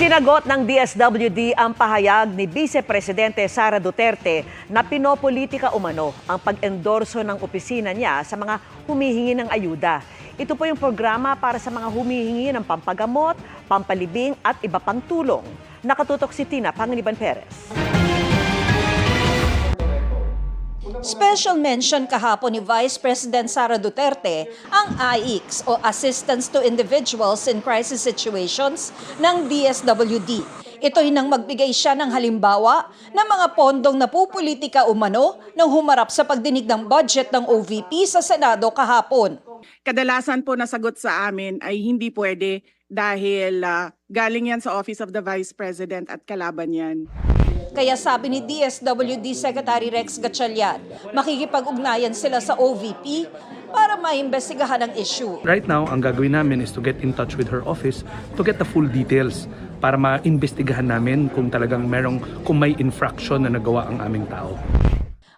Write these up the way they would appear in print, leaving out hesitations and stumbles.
Sinagot ng DSWD ang pahayag ni Vice Presidente Sara Duterte na pinopolitika umano ang pag-endorso ng opisina niya sa mga humihingi ng ayuda. Ito po yung programa para sa mga humihingi ng pampagamot, pampalibing at iba pang tulong. Nakatutok si Tina Panganiban Perez. Special mention kahapon ni Vice President Sara Duterte ang AICS o Assistance to Individuals in Crisis Situations ng DSWD. Ito'y nang magbigay siya ng halimbawa ng mga pondong napupulitika umano nang humarap sa pagdinig ng budget ng OVP sa Senado kahapon. Kadalasan po nasagot sa amin ay hindi pwede dahil galing yan sa Office of the Vice President at kalaban yan. Kaya sabi ni DSWD Secretary Rex Gatchalian, makikipag-ugnayan sila sa OVP para maimbestigahan ang issue. Right now, ang gagawin namin is to get in touch with her office to get the full details para maimbestigahan namin kung talagang kung may infraction na nagawa ang aming tao.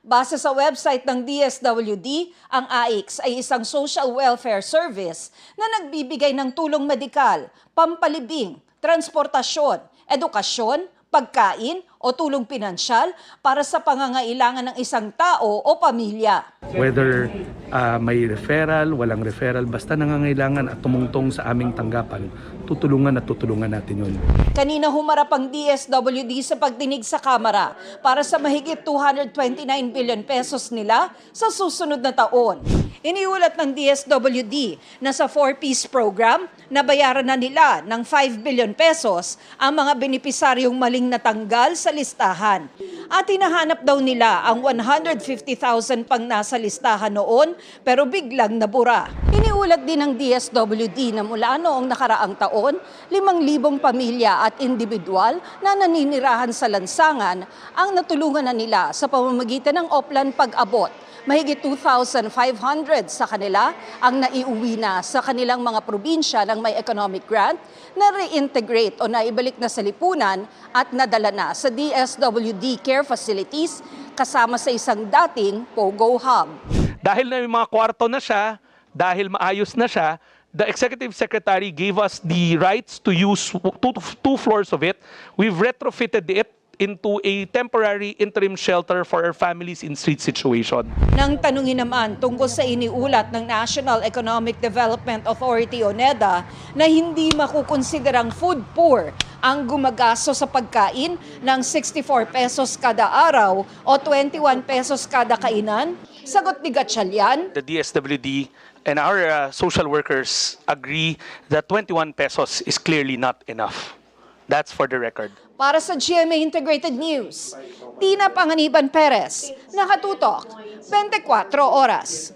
Base sa website ng DSWD, ang AICS ay isang social welfare service na nagbibigay ng tulong medikal, pampalibing, transportasyon, edukasyon, pagkain o tulong pinansyal para sa pangangailangan ng isang tao o pamilya. Whether may referral, walang referral, basta nangangailangan at tumungtong sa aming tanggapan, tutulungan natin yun. Kanina humarap ang DSWD sa pagdinig sa Kamara para sa mahigit 229 billion pesos nila sa susunod na taon. Iniulat ng DSWD na sa 4-piece program, nabayaran na nila ng 5 billion pesos ang mga benepisaryong maling natanggal sa listahan. At hinahanap daw nila ang 150,000 pang nasa listahan noon pero biglang nabura. Iniulat din ng DSWD na mula noong nakaraang taon, 5,000 pamilya at individual na naninirahan sa lansangan ang natulungan na nila sa pamamagitan ng Oplan Pag-abot. Mahigit 2,500 sa kanila ang naiuwi na sa kanilang mga probinsya ng may economic grant na reintegrate o naibalik na sa lipunan at nadala na sa DSWD care facilities kasama sa isang dating POGO hub. Dahil na yung mga kwarto na siya, dahil maayos na siya, the Executive Secretary gave us the rights to use two floors of it. We've retrofitted it into a temporary interim shelter for our families in street situation. Nang tanungin naman tungkol sa iniulat ng National Economic Development Authority o NEDA na hindi makukonsiderang food poor ang gumagasto sa pagkain ng 64 pesos kada araw o 21 pesos kada kainan, sagot ni Gatchalian, The DSWD and our social workers agree that 21 pesos is clearly not enough. That's for the record. Para sa GMA Integrated News, Tina Panganiban Perez, nakatutok, 24 oras.